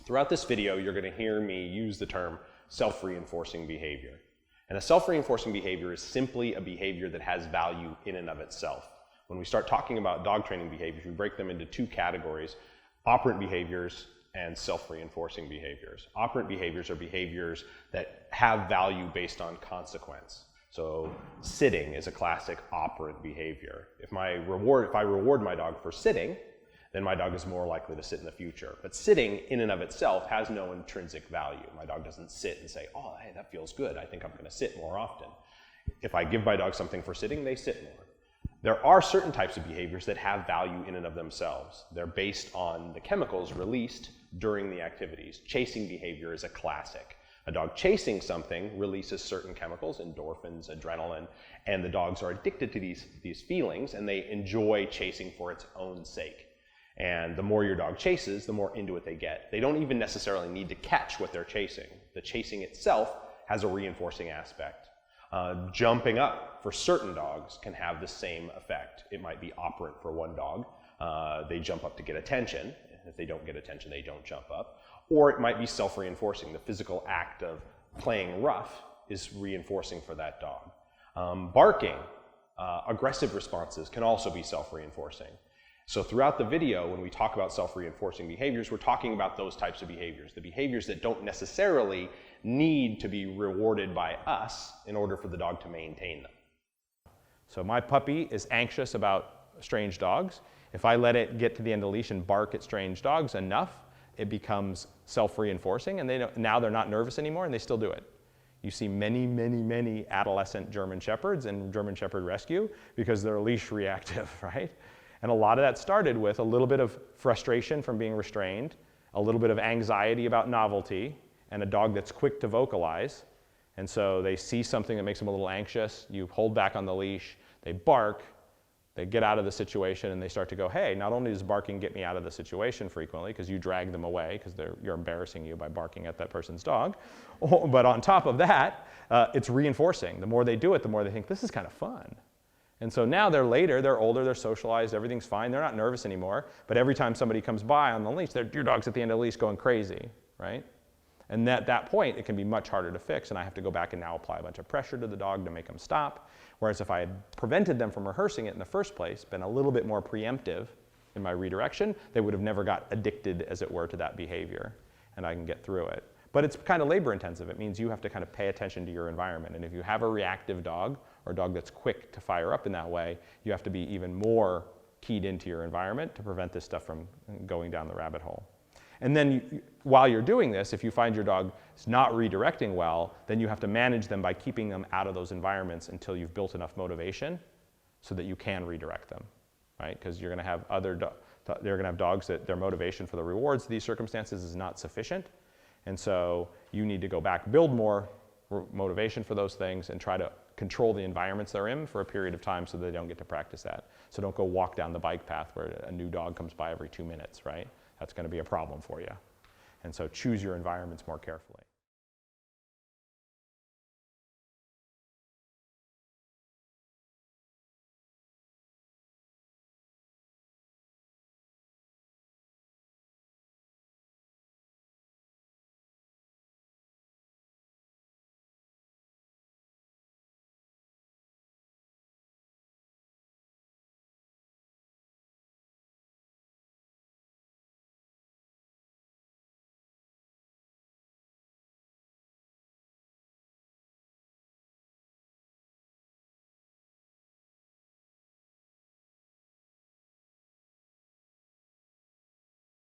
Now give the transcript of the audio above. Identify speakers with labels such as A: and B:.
A: Throughout this video, you're going to hear me use the term self-reinforcing behavior. And a self-reinforcing behavior is simply a behavior that has value in and of itself. When we start talking about dog training behaviors, we break them into two categories: operant behaviors and self-reinforcing behaviors. Operant behaviors are behaviors that have value based on consequence. So sitting is a classic operant behavior. If I reward my dog for sitting, then my dog is more likely to sit in the future. But sitting in and of itself has no intrinsic value. My dog doesn't sit and say, oh, hey, that feels good, I think I'm going to sit more often. If I give my dog something for sitting, they sit more. There are certain types of behaviors that have value in and of themselves. They're based on the chemicals released during the activities. Chasing behavior is a classic. A dog chasing something releases certain chemicals, endorphins, adrenaline, and the dogs are addicted to these feelings, and they enjoy chasing for its own sake. And the more your dog chases, the more into it they get. They don't even necessarily need to catch what they're chasing. The chasing itself has a reinforcing aspect. Jumping up for certain dogs can have the same effect. It might be operant for one dog. They jump up to get attention. If they don't get attention, they don't jump up. Or it might be self-reinforcing. The physical act of playing rough is reinforcing for that dog. Barking, aggressive responses can also be self-reinforcing. So throughout the video, when we talk about self-reinforcing behaviors, we're talking about those types of behaviors, the behaviors that don't necessarily need to be rewarded by us in order for the dog to maintain them.
B: So my puppy is anxious about strange dogs. If I let it get to the end of the leash and bark at strange dogs enough, it becomes self-reinforcing, and now they're not nervous anymore, and they still do it. You see many adolescent German Shepherds and German Shepherd Rescue because they're leash reactive, right? And a lot of that started with a little bit of frustration from being restrained, a little bit of anxiety about novelty, and a dog that's quick to vocalize. And so they see something that makes them a little anxious, you hold back on the leash, they bark, they get out of the situation, and they start to go, hey, not only does barking get me out of the situation frequently, because you drag them away, because you're embarrassing you by barking at that person's dog, but on top of that, it's reinforcing. The more they do it, the more they think, this is kind of fun. And so now they're older, they're socialized, everything's fine, they're not nervous anymore, but every time somebody comes by on the leash, your dog's at the end of the leash going crazy, right? And at that point, it can be much harder to fix, and I have to go back and now apply a bunch of pressure to the dog to make them stop. Whereas if I had prevented them from rehearsing it in the first place, been a little bit more preemptive in my redirection, they would have never got addicted, as it were, to that behavior, and I can get through it. But it's kind of labor intensive. It means you have to kind of pay attention to your environment, and if you have a reactive dog, or a dog that's quick to fire up in that way, you have to be even more keyed into your environment to prevent this stuff from going down the rabbit hole. And then while you're doing this, if you find your dog is not redirecting well, then you have to manage them by keeping them out of those environments until you've built enough motivation so that you can redirect them, right? Because you're going to have they're going to have dogs that their motivation for the rewards of these circumstances is not sufficient. And so you need to go back, build more motivation for those things, and try to control the environments they're in for a period of time so they don't get to practice that. So don't go walk down the bike path where a new dog comes by every 2 minutes, right? That's going to be a problem for you. And so choose your environments more carefully.